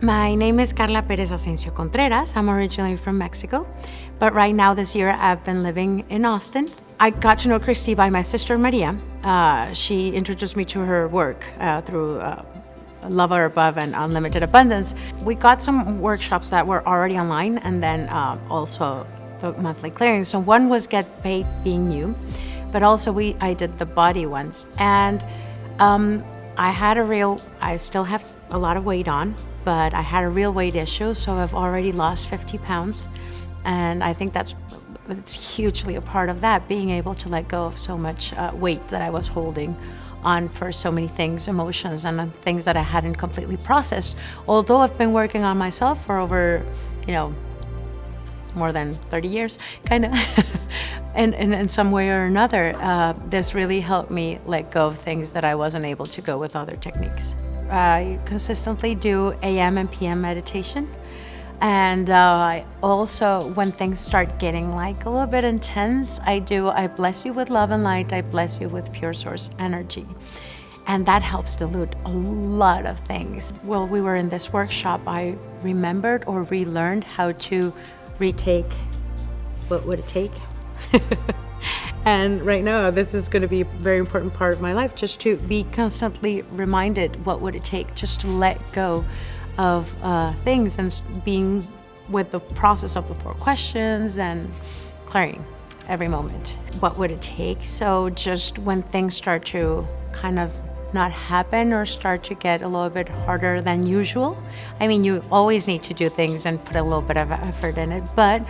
My name is Karla Perez Asensio Contreras. I'm originally from Mexico, but right now this year I've been living in Austin. I got to know Christie by my sister Maria. She introduced me to her work through Lover Above and Unlimited Abundance. We got some workshops that were already online, and then also the monthly clearing. So one was Get Paid Being You, but also I did the body ones. And I still have a lot of weight on, but I had a real weight issue, so I've already lost 50 pounds. And I think it's hugely a part of that, being able to let go of so much weight that I was holding on for so many things, emotions, and things that I hadn't completely processed. Although I've been working on myself for over, more than 30 years, kind of. And in some way or another, this really helped me let go of things that I wasn't able to go with other techniques. I consistently do AM and PM meditation. And I also, when things start getting like a little bit intense, I bless you with love and light, I bless you with pure source energy. And that helps dilute a lot of things. While we were in this workshop, I remembered or relearned how to retake What Would It Take? And right now, this is going to be a very important part of my life, just to be constantly reminded what would it take just to let go of things, and being with the process of the 4 questions and clearing every moment. What would it take? So just when things start to kind of not happen or start to get a little bit harder than usual. I mean, you always need to do things and put a little bit of effort in it, but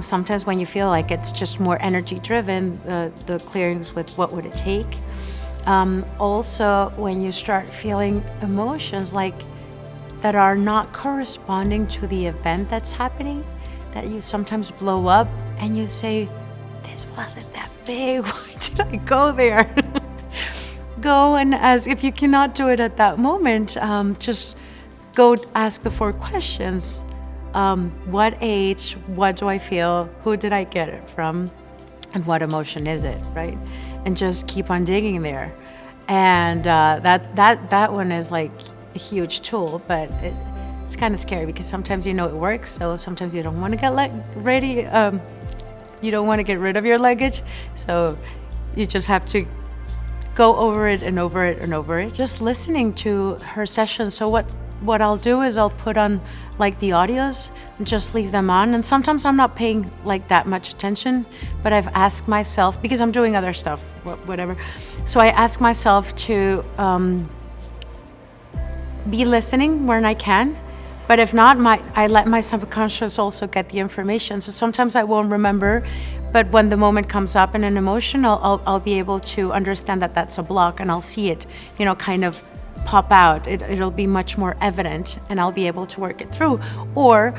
sometimes when you feel like it's just more energy driven, the clearings with what would it take. Also, when you start feeling emotions like that are not corresponding to the event that's happening, that you sometimes blow up and you say, this wasn't that big, why did I go there? Go and ask. If you cannot do it at that moment, just go ask the 4 questions. What age, what do I feel, who did I get it from, and what emotion is it, right? And just keep on digging there. And that one is like a huge tool, but it's kind of scary because sometimes it works, so sometimes you don't want to get ready. You don't want to get rid of your luggage, so you just have to go over it and over it and over it. Just listening to her sessions. So what I'll do is I'll put on like the audios and just leave them on. And sometimes I'm not paying like that much attention, but I've asked myself, because I'm doing other stuff, whatever. So I ask myself to be listening when I can. But if not, I let my subconscious also get the information. So sometimes I won't remember, but when the moment comes up in an emotion, I'll be able to understand that that's a block, and I'll see it, kind of pop out. It'll be much more evident, and I'll be able to work it through. Or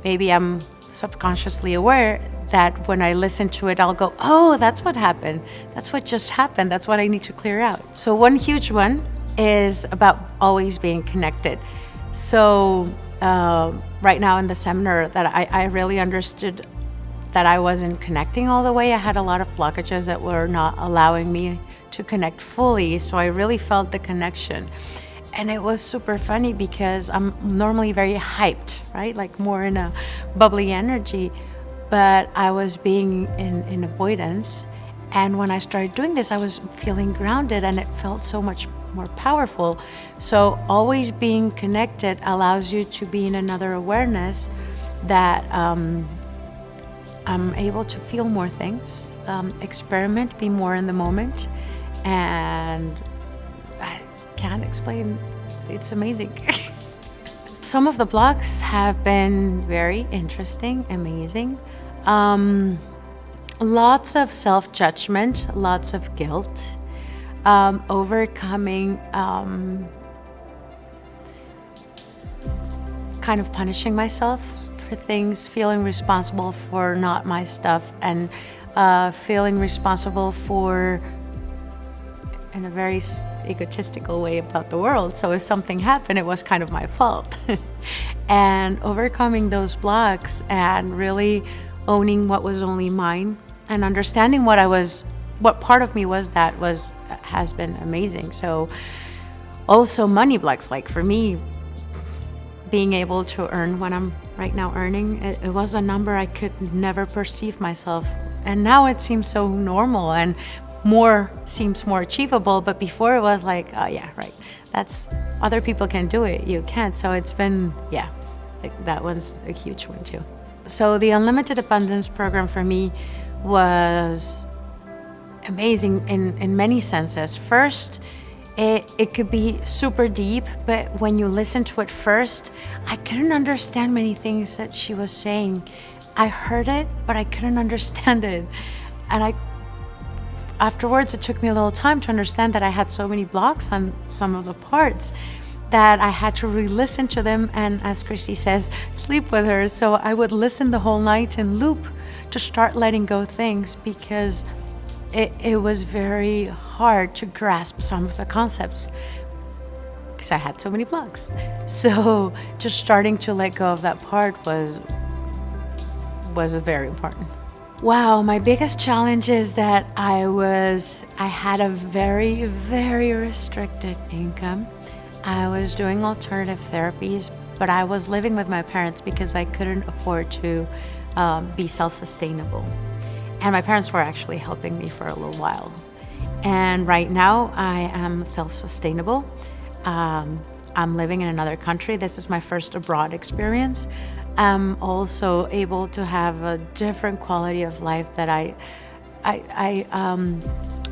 maybe I'm subconsciously aware that when I listen to it, I'll go, oh, that's what happened. That's what just happened. That's what I need to clear out. So one huge one is about always being connected. So right now in the seminar that I really understood that I wasn't connecting all the way. I had a lot of blockages that were not allowing me to connect fully. So I really felt the connection. And it was super funny because I'm normally very hyped, right? Like more in a bubbly energy, but I was being in avoidance. And when I started doing this, I was feeling grounded, and it felt so much more powerful. So always being connected allows you to be in another awareness that I'm able to feel more things, experiment, be more in the moment, and I can't explain. It's amazing. Some of the blocks have been very interesting, amazing. Lots of self-judgment, lots of guilt, overcoming kind of punishing myself for things, feeling responsible for not my stuff, and feeling responsible for, in a very egotistical way, about the world. So if something happened, it was kind of my fault. And overcoming those blocks and really owning what was only mine and understanding what part of me has been amazing. So also money blocks, like for me, being able to earn what I'm right now earning, it was a number I could never perceive myself. And now it seems so normal and seems more achievable. But before it was like, oh yeah, right. That's, other people can do it, you can't. So it's been, yeah, like that one's a huge one too. So the Unlimited Abundance program for me was amazing in many senses. First, it could be super deep, but when you listen to it first, I couldn't understand many things that she was saying. I heard it, but I couldn't understand it. And afterwards, it took me a little time to understand that I had so many blocks on some of the parts that I had to re-listen to them, and as Christie says, sleep with her. So I would listen the whole night in loop to start letting go things, because it was very hard to grasp some of the concepts because I had so many blocks. So just starting to let go of that part was very important. Wow, my biggest challenge is that I had a very, very restricted income. I was doing alternative therapies, but I was living with my parents because I couldn't afford to be self-sustainable. And my parents were actually helping me for a little while. And right now I am self-sustainable. I'm living in another country. This is my first abroad experience. I'm also able to have a different quality of life that I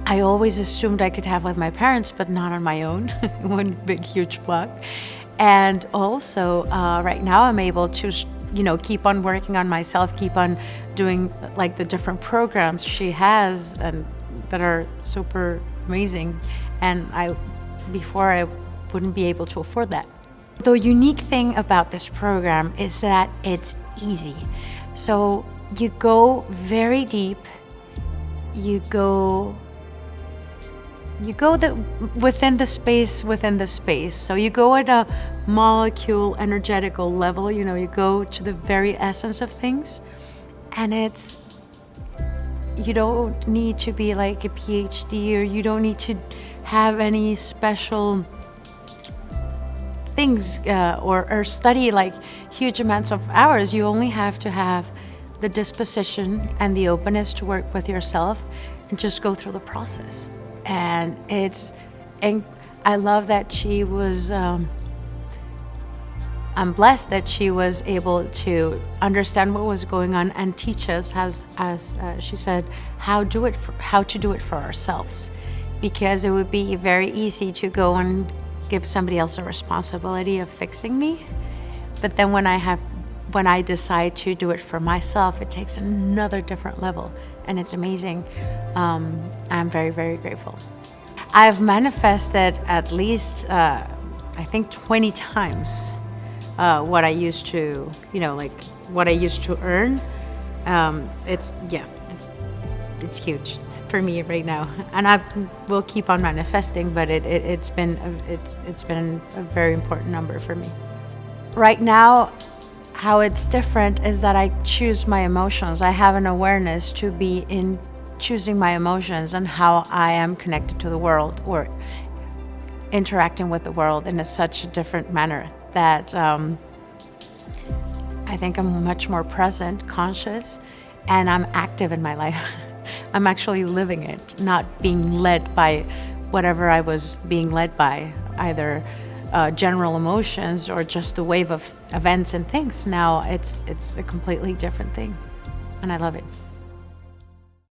always assumed I could have with my parents, but not on my own. One big, huge block. And also, right now I'm able to, keep on working on myself, keep on doing like the different programs she has and that are super amazing. And before I wouldn't be able to afford that. The unique thing about this program is that it's easy. So you go very deep, you go within the space. So you go at a molecule energetical level, you go to the very essence of things. And you don't need to be like a PhD, or you don't need to have any special things or study like huge amounts of hours. You only have to have the disposition and the openness to work with yourself and just go through the process. And I love that she was, I'm blessed that she was able to understand what was going on and teach us, as she said, how to do it for ourselves. Because it would be very easy to go and give somebody else a responsibility of fixing me. But then when I decide to do it for myself, it takes another different level, and it's amazing. I'm very, very grateful. I've manifested at least, I think 20 times what I used to, what I used to earn. It's huge for me right now, and I will keep on manifesting, but it's been a very important number for me. Right now, how it's different is that I choose my emotions. I have an awareness to be in choosing my emotions and how I am connected to the world or interacting with the world in such a different manner that I think I'm much more present, conscious, and I'm active in my life. I'm actually living it, not being led by whatever I was being led by, either general emotions or just the wave of events and things. Now it's a completely different thing, and I love it.